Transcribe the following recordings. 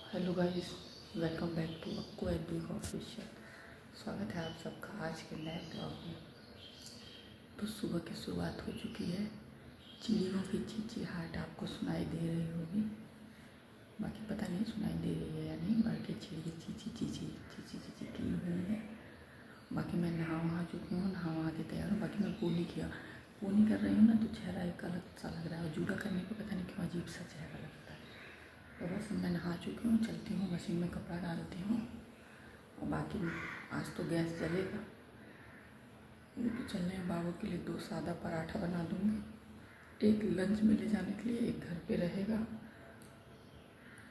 Hello guys, welcome back to अक्कू एडबिग official. स्वागत है आप सबका आज के नए ब्लॉग में। तो सुबह की शुरुआत हो चुकी है। चिड़ियों की चिचिहाट आपको सुनाई दे रही होगी, बाकी पता नहीं सुनाई दे रही है या नहीं। बाकी चिड़िया चीची चीची चीची चीची की हुई है। बाकी मैं नहा चुकी हूँ, नहा के तैयार हूँ। बाकी मैं पोनी कर रही हूँ ना, तो चेहरा एक अलग सा लग रहा है। और जूड़ा करने पर पता नहीं क्यों अजीब सा चेहरा लगता है। तो बस मैं नहा चुकी हूँ, चलती हूँ मशीन में कपड़ा डालती हूँ। और बाकी आज तो गैस जलेगा, तो चलने बाबू के लिए 2 सादा पराठा बना दूँगी। एक लंच में ले जाने के लिए, एक घर पे रहेगा।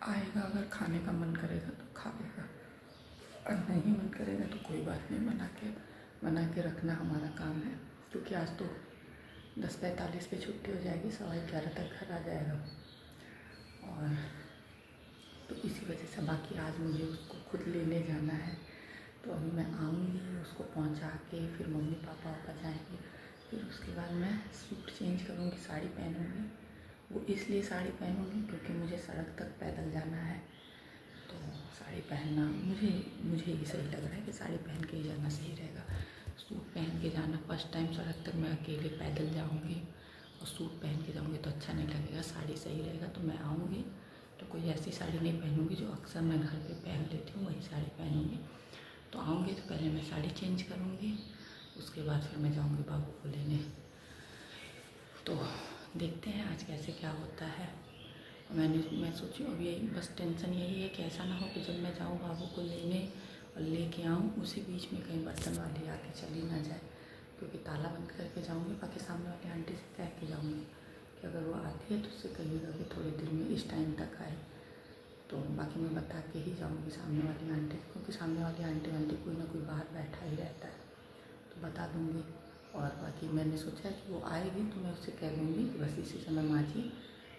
आएगा, अगर खाने का मन करेगा तो खाएगा, और नहीं मन करेगा तो कोई बात नहीं, बना के रखना हमारा काम है। क्योंकि आज तो 10:45 पे छुट्टी हो जाएगी, 11:15 तक घर आ जाएगा। और तो इसी वजह से बाकी आज मुझे उसको खुद लेने जाना है। तो अभी मैं आऊँगी, उसको पहुँचा के फिर मम्मी पापा जाएंगे। फिर उसके बाद मैं सूट चेंज करूँगी, साड़ी पहनूँगी। वो इसलिए साड़ी पहनूँगी क्योंकि मुझे सड़क तक पैदल जाना है। तो साड़ी पहनना मुझे ये सही लग रहा है कि साड़ी पहन के ही जाना सही रहेगा। सूट पहन के जाना, फर्स्ट टाइम सड़क तक मैं अकेले पैदल जाऊँगी और सूट पहन के जाऊँगी तो अच्छा नहीं लगेगा। साड़ी सही रहेगा। तो मैं आऊँगी तो कोई ऐसी साड़ी नहीं पहनूँगी जो अक्सर मैं घर पे पहन लेती हूँ, वही साड़ी पहनूँगी। तो आऊँगी तो पहले मैं साड़ी चेंज करूँगी, उसके बाद फिर मैं जाऊँगी बाबू को लेने। तो देखते हैं आज कैसे क्या होता है। मैं सोची अब यही बस टेंशन यही है कि ऐसा ना हो कि जब मैं जाऊँ बाबू को लेने और लेके आऊँ, उसी बीच में कहीं बर्तन वाली आके चली ना जाए। क्योंकि ताला बंद करके जाऊँगी, बाकी सामने वाली आंटी से कह के जाऊँगी कि अगर वो आती है तो उससे कहिएगा कि थोड़ी देर में इस टाइम तक आए। तो बाकी मैं बता के ही जाऊँगी सामने वाली आंटी, क्योंकि सामने वाली आंटी कोई ना कोई बाहर बैठा ही रहता है, तो बता दूँगी। और बाकी मैंने सोचा कि वो आएगी तो मैं उससे कह दूँगी कि बस इसी समय माँजिए,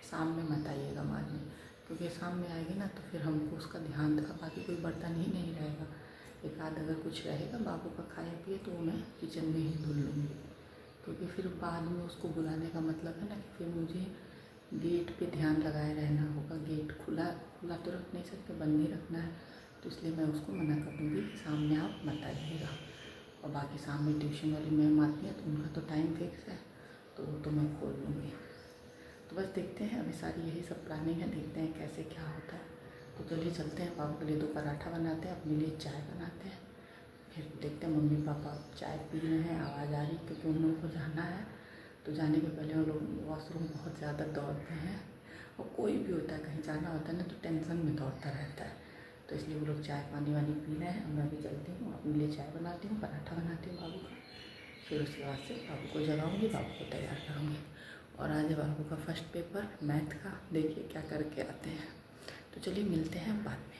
शाम में मत आइएगा माँजने। क्योंकि शाम में आएगी ना तो फिर हमको उसका ध्यान रखा, बाकी कोई बर्तन ही नहीं रहेगा। एक आध अगर कुछ रहेगा बाबू का खाए पिए तो वो मैं किचन में ही धुल लूँगी। क्योंकि फिर बाद में उसको बुलाने का मतलब है ना कि फिर मुझे गेट पे ध्यान लगाए रहना होगा। गेट खुला तो रख नहीं सकते, बंद ही रखना है। तो इसलिए मैं उसको मना कर दूँगी कि सामने आप मत आइएगा। और बाकी सामने ट्यूशन वाली मैम आती है तो उनका तो टाइम फिक्स है, तो वो तो मैं खोल लूँगी। तो बस देखते हैं, अभी सारी यही सब प्लानिंग है, देखते हैं कैसे क्या होता है। तो चलिए चलते हैं, बाबू के लिए 2 पराठा बनाते हैं, अपने लिए चाय बनाते हैं। फिर देखते हैं मम्मी पापा चाय पी रहे हैं, आवाज़ आ रही क्योंकि उन लोगों को जाना है। तो जाने के पहले वो लोग वॉशरूम बहुत ज़्यादा दौड़ते हैं। और कोई भी होता है, कहीं जाना होता है ना तो टेंशन में दौड़ता रहता है। तो इसलिए वो लोग चाय पानी वानी पी रहे हैं। मैं भी चलती हूँ, अपने लिए चाय बनाती हूँ, पराठा बनाती हूँ बाबू का। फिर उसके बाद से बाबू को जगाऊँगी, बाबू को तैयार करूँगी। और आज है बाबू का फर्स्ट पेपर मैथ का, देखिए क्या करके आते हैं। तो चलिए मिलते हैं बाद में।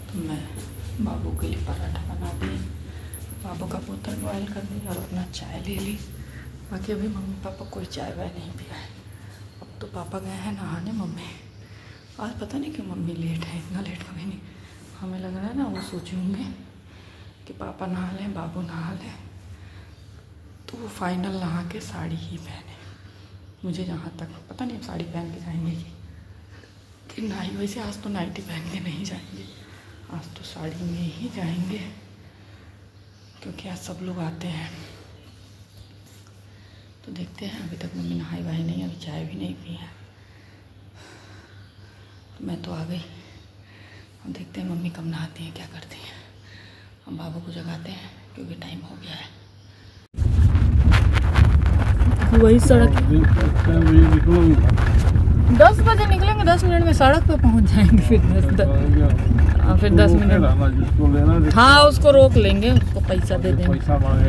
तो मैं बाबू के लिए पराठा बना दी, बाबू का बोतल बॉयल कर दी और अपना चाय ले ली। बाकी अभी मम्मी पापा कोई चाय वाय नहीं पिया है। अब तो पापा गए हैं नहाने। मम्मी आज पता नहीं क्यों मम्मी लेट है, इतना लेट कभी नहीं। हमें लग रहा है ना वो सोचे होंगे कि पापा नहा लें, बाबू नहा लें, तो वो फाइनल नहा के साड़ी ही पहने। मुझे जहाँ तक पता नहीं साड़ी पहन के जाएंगे कि नहीं। वैसे आज तो नाइटी पहन के नहीं जाएंगे, आज तो साड़ी में ही जाएंगे, क्योंकि आज सब लोग आते हैं। तो देखते हैं, अभी तक मम्मी नहाई वहाई नहीं, अभी चाय भी नहीं पी है। तो मैं तो आ गई। अब देखते हैं मम्मी कब नहाती हैं, क्या करती हैं। हम बाबू को जगाते हैं क्योंकि टाइम हो गया है। वही सड़क 10 बजे निकलेंगे, 10 मिनट में सड़क पे पहुंच जाएंगे। फिर 10 मिनट हाँ उसको रोक लेंगे, उसको पैसा दे देंगे।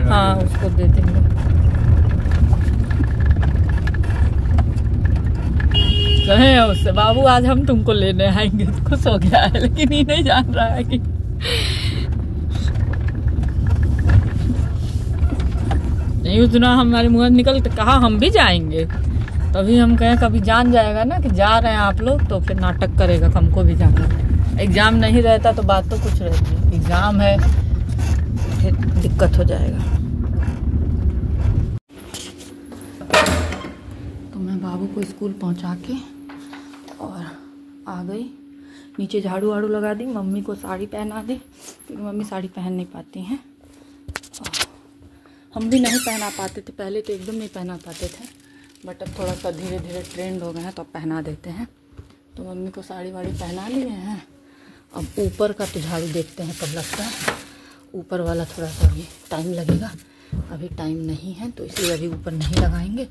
हाँ उसको दे देंगे। कहें उससे बाबू आज हम तुमको लेने आएंगे, तो खुश हो गया है, लेकिन ये नहीं जान रहा है कि नहीं। उस दिन हमारे मुँह निकल के कहा हम भी जाएंगे, तभी हम कहें कभी जान जाएगा ना कि जा रहे हैं आप लोग, तो फिर नाटक करेगा हमको भी जाना। एग्ज़ाम नहीं रहता तो बात तो कुछ रहती, एग्ज़ाम है फिर दिक्कत हो जाएगा। तो मैं बाबू को स्कूल पहुंचा के और आ गई, नीचे झाड़ू वाड़ू लगा दी, मम्मी को साड़ी पहना दी क्योंकि मम्मी साड़ी पहन नहीं पाती हैं। हम भी नहीं पहना पाते थे पहले, तो एकदम नहीं पहना पाते थे, बट अब थोड़ा सा धीरे धीरे ट्रेंड हो गए हैं तो अब पहना देते हैं। तो मम्मी को साड़ी वाड़ी पहना लिए हैं। अब ऊपर का तो झाड़ू देखते हैं कब लगता है। ऊपर वाला थोड़ा सा अभी टाइम लगेगा, अभी टाइम नहीं है तो इसलिए अभी ऊपर नहीं लगाएंगे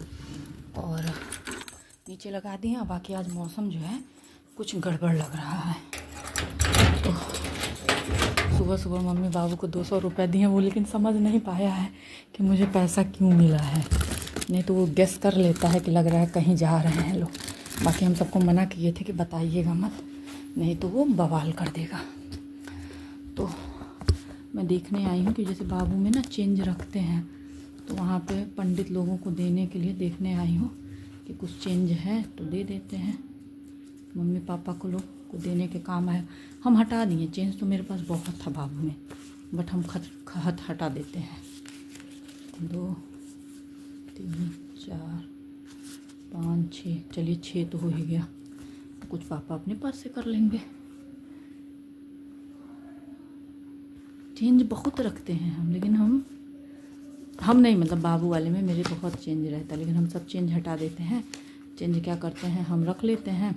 और नीचे लगा दिए। बाकी आज मौसम जो है कुछ गड़बड़ लग रहा है। तो सुबह सुबह मम्मी बाबू को 200 रुपये दिए, वो लेकिन समझ नहीं पाया है कि मुझे पैसा क्यों मिला है। नहीं तो वो गेस कर लेता है कि लग रहा है कहीं जा रहे हैं लोग। बाकी हम सबको मना किए थे कि बताइएगा मत, नहीं तो वो बवाल कर देगा। तो मैं देखने आई हूँ कि जैसे बाबू में ना चेंज रखते हैं, तो वहाँ पे पंडित लोगों को देने के लिए देखने आई हूँ कि कुछ चेंज है तो दे देते हैं। मम्मी पापा को लोग को देने के काम आया। हम हटा दिए, चेंज तो मेरे पास बहुत था बाबू में, बट हम खत हटा देते हैं। 2 3 4 5 6, चलिए 6 तो हो ही गया। कुछ पापा अपने पास से कर लेंगे। चेंज बहुत रखते हैं हम, लेकिन हम नहीं, मतलब बाबू वाले में मेरे बहुत चेंज रहता है, लेकिन हम सब चेंज हटा देते हैं। चेंज क्या करते हैं, हम रख लेते हैं,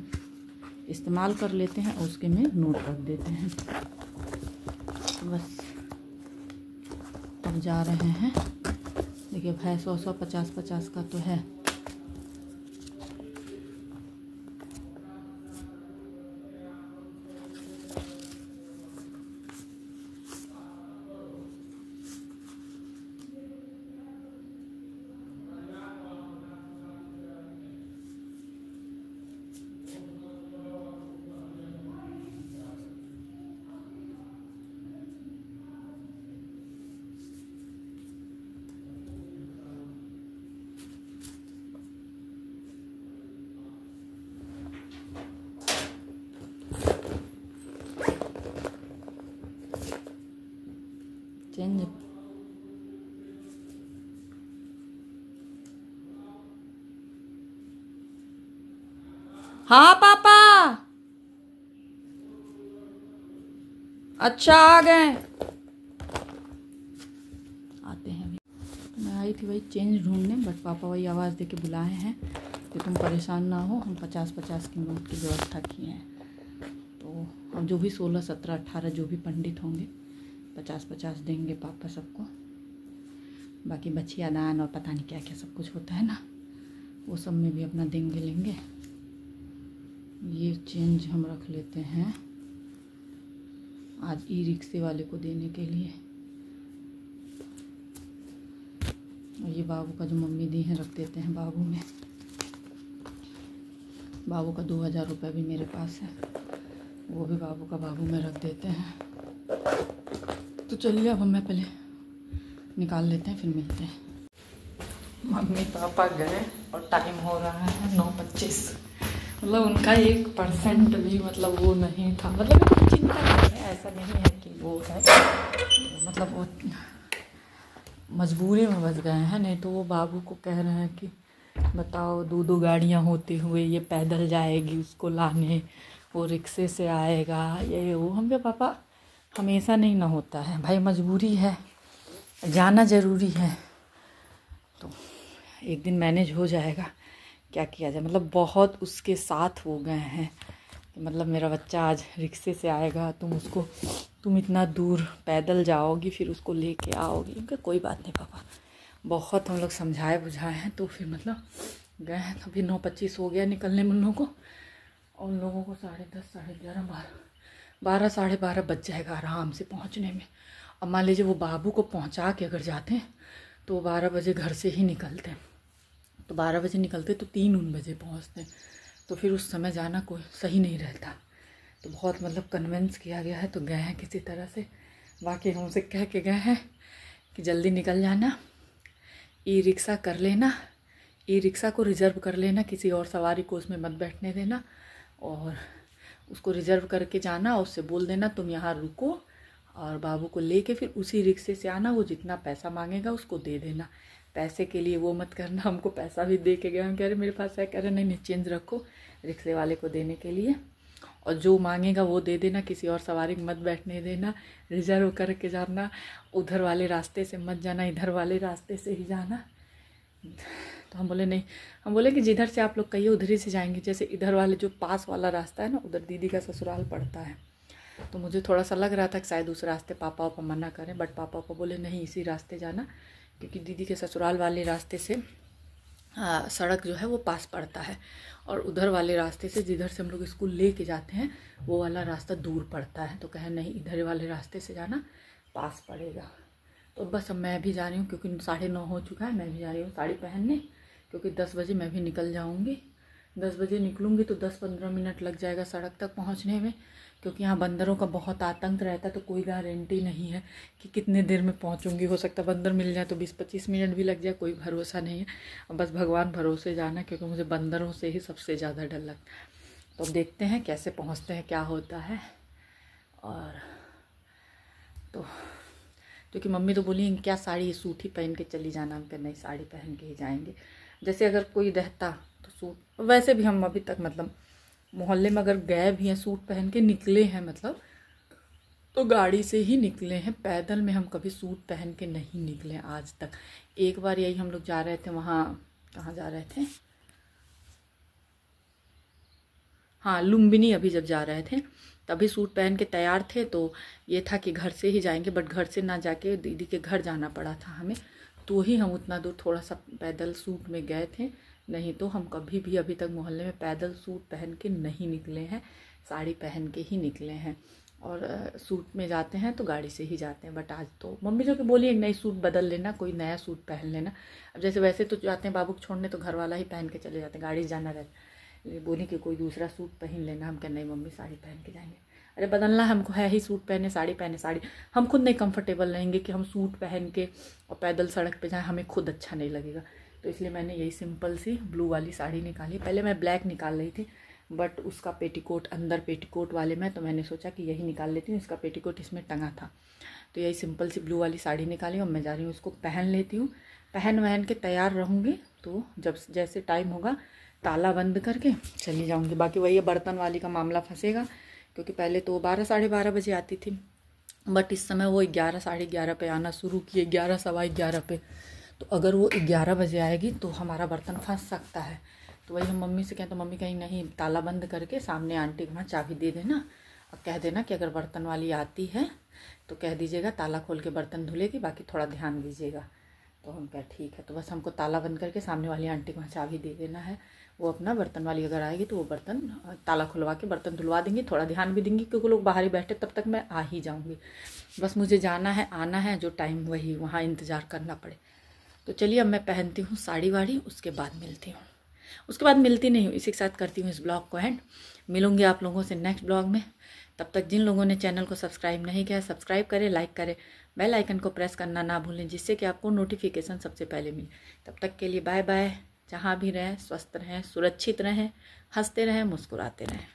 इस्तेमाल कर लेते हैं और उसके में नोट रख देते हैं। बस अब जा रहे हैं। देखिए भाई 100 50 का तो है। चेंज हाँ पापा, अच्छा आ गए, आते हैं अभी। तो मैं आई थी वही चेंज ढूंढने, बट पापा वही आवाज़ दे के बुलाए हैं कि तुम परेशान ना हो, हम 50 की नोट की व्यवस्था किए हैं। तो अब जो भी 16 17 18 जो भी पंडित होंगे 50 देंगे पापा सबको। बाकी बचिया दान और पता नहीं क्या क्या सब कुछ होता है ना, वो सब में भी अपना देंगे लेंगे। ये चेंज हम रख लेते हैं आज ई रिक्शे वाले को देने के लिए। और ये बाबू का जो मम्मी दी है रख देते हैं बाबू में। बाबू का 2000 रुपये भी मेरे पास है, वो भी बाबू का बाबू में रख देते हैं। तो चलिए अब हमें पहले निकाल लेते हैं, फिर मिलते हैं। मम्मी पापा गए और टाइम हो रहा है 9:25। मतलब उनका 1% भी मतलब वो नहीं था, मतलब चिंता नहीं है, ऐसा नहीं है कि वो है, मतलब वो मजबूरी में बच गए हैं। नहीं तो वो बाबू को कह रहे हैं कि बताओ 2 गाड़ियाँ होते हुए ये पैदल जाएगी उसको लाने, वो रिक्शे से आएगा, ये वो। हम कहे पापा हमेशा नहीं ना होता है भाई, मजबूरी है, जाना ज़रूरी है, तो एक दिन मैनेज हो जाएगा, क्या किया जाए। मतलब बहुत उसके साथ हो गए हैं कि मतलब मेरा बच्चा आज रिक्शे से आएगा, तुम इतना दूर पैदल जाओगी, फिर उसको लेके आओगी। उनका कोई बात नहीं पापा, बहुत हम लोग समझाए बुझाए हैं, तो फिर मतलब गए हैं। अभी 9:25 हो गया निकलने में उन लोगों को, और उन लोगों को 10:30 11:30 12 12:30 बज जाएगा आराम से पहुंचने में। अब मान लीजिए वो बाबू को पहुंचा के अगर जाते हैं तो वो 12 बजे घर से ही निकलते हैं, तो 12 बजे निकलते तो 3 बजे पहुंचते, तो फिर उस समय जाना कोई सही नहीं रहता। तो बहुत मतलब कन्विंस किया गया है, तो गए हैं किसी तरह से। बाकी हमसे कह के गए हैं कि जल्दी निकल जाना, ई रिक्शा कर लेना, ई रिक्शा को रिज़र्व कर लेना, किसी और सवारी को उसमें मत बैठने देना, और उसको रिज़र्व करके जाना, उससे बोल देना तुम यहाँ रुको, और बाबू को लेके फिर उसी रिक्शे से आना, वो जितना पैसा मांगेगा उसको दे देना। पैसे के लिए वो मत करना, हमको पैसा भी दे के गए। हम कह रहे मेरे पास है, कह रहे नहीं चेंज रखो रिक्शे वाले को देने के लिए, और जो मांगेगा वो दे देना, किसी और सवारी में मत बैठने देना, रिजर्व करके जाना, उधर वाले रास्ते से मत जाना, इधर वाले रास्ते से ही जाना। तो हम बोले नहीं, हम बोले कि जिधर से आप लोग कहिए उधर ही से जाएंगे। जैसे इधर वाले जो पास वाला रास्ता है ना, उधर दीदी का ससुराल पड़ता है, तो मुझे थोड़ा सा लग रहा था कि शायद उस रास्ते पापा को मना करें, बट पापा को बोले नहीं इसी रास्ते जाना, क्योंकि दीदी के ससुराल वाले रास्ते से सड़क जो है वो पास पड़ता है, और उधर वाले रास्ते से जिधर से हम लोग स्कूल ले के जाते हैं वो वाला रास्ता दूर पड़ता है। तो कहे नहीं इधर वाले रास्ते से जाना, पास पड़ेगा। तो बस अब मैं भी जा रही हूँ, क्योंकि 9:30 हो चुका है। मैं भी जा रही हूँ साड़ी पहनने, क्योंकि 10 बजे मैं भी निकल जाऊँगी। 10 बजे निकलूँगी तो 10-15 मिनट लग जाएगा सड़क तक पहुँचने में, क्योंकि यहाँ बंदरों का बहुत आतंक रहता है, तो कोई गारंटी नहीं है कि कितने देर में पहुँचूँगी। हो सकता है बंदर मिल जाए तो 20-25 मिनट भी लग जाए, कोई भरोसा नहीं है। बस भगवान भरोसे जाना, क्योंकि मुझे बंदरों से ही सबसे ज़्यादा डर लगता है। तो अब देखते हैं कैसे पहुँचते हैं, क्या होता है। और तो क्योंकि मम्मी तो बोली क्या साड़ी सूट ही पहन के चली जाना, हम नहीं साड़ी पहन के ही जाएंगे। जैसे अगर कोई रहता तो सूट, वैसे भी हम अभी तक मतलब मोहल्ले में अगर गए भी हैं सूट पहन के निकले हैं, मतलब तो गाड़ी से ही निकले हैं, पैदल में हम कभी सूट पहन के नहीं निकले आज तक। एक बार यही हम लोग जा रहे थे, वहाँ कहाँ जा रहे थे, हाँ लुम्बिनी, अभी जब जा रहे थे तभी सूट पहन के तैयार थे। तो ये था कि घर से ही जाएंगे, बट घर से ना जाके दीदी के घर जाना पड़ा था हमें, तो ही हम उतना दूर थोड़ा सा पैदल सूट में गए थे। नहीं तो हम कभी भी अभी तक मोहल्ले में पैदल सूट पहन के नहीं निकले हैं, साड़ी पहन के ही निकले हैं। और सूट में जाते हैं तो गाड़ी से ही जाते हैं। बट आज तो मम्मी जो कि बोली एक नई सूट बदल लेना, कोई नया सूट पहन लेना। अब जैसे वैसे तो जाते हैं बाबू को छोड़ने तो घर वाला ही पहन के चले जाते हैं, गाड़ी से जाना रहता है, बोली कि कोई दूसरा सूट पहन लेना। हम कह नहीं मम्मी साड़ी पहन के जाएंगे। अरे बदलना हमको है ही, सूट पहने साड़ी पहने, साड़ी हम खुद नहीं कंफर्टेबल रहेंगे कि हम सूट पहन के और पैदल सड़क पे जाएं, हमें खुद अच्छा नहीं लगेगा। तो इसलिए मैंने यही सिंपल सी ब्लू वाली साड़ी निकाली। पहले मैं ब्लैक निकाल रही थी, बट उसका पेटीकोट अंदर पेटीकोट वाले में, तो मैंने सोचा कि यही निकाल लेती हूँ, इसका पेटीकोट इसमें टंगा था। तो यही सिंपल सी ब्लू वाली साड़ी निकाली और मैं जा रही हूँ उसको पहन लेती हूँ। पहन वहन के तैयार रहूँगी, तो जब जैसे टाइम होगा ताला बंद करके चली जाऊँगी। बाकी वही बर्तन वाली का मामला फंसेगा, क्योंकि पहले तो 12-12:30 बजे आती थी, बट इस समय वो 11-11:30 पे आना शुरू किए, 11-11:15 पे। तो अगर वो 11 बजे आएगी तो हमारा बर्तन फंस सकता है। तो वही हम मम्मी से कहें, तो मम्मी कहीं नहीं ताला बंद करके सामने आंटी के वहाँ चाबी दे देना और कह देना कि अगर बर्तन वाली आती है तो कह दीजिएगा ताला खोल के बर्तन धुलेगी, बाकी थोड़ा ध्यान दीजिएगा। तो हम कहा ठीक है। तो बस हमको ताला बंद करके सामने वाली आंटी को वहाँ चाबी दे देना है। वो अपना बर्तन वाली अगर आएगी तो वो बर्तन ताला खुलवा के बर्तन धुलवा देंगी, थोड़ा ध्यान भी देंगी, क्योंकि लोग बाहर ही बैठे, तब तक मैं आ ही जाऊँगी। बस मुझे जाना है आना है, जो टाइम वही वहाँ इंतज़ार करना पड़े। तो चलिए अब मैं पहनती हूँ साड़ी वाड़ी, उसके बाद मिलती हूँ। उसके बाद मिलती नहीं हूँ, इसी के साथ करती हूँ इस ब्लॉग को एंड। मिलूँगी आप लोगों से नेक्स्ट ब्लॉग में। तब तक जिन लोगों ने चैनल को सब्सक्राइब नहीं किया, सब्सक्राइब करें, लाइक करें, बेल आइकन को प्रेस करना ना भूलें, जिससे कि आपको नोटिफिकेशन सबसे पहले मिले। तब तक के लिए बाय बाय। जहाँ भी रहें स्वस्थ रहें, सुरक्षित रहें, हंसते रहें, मुस्कुराते रहें।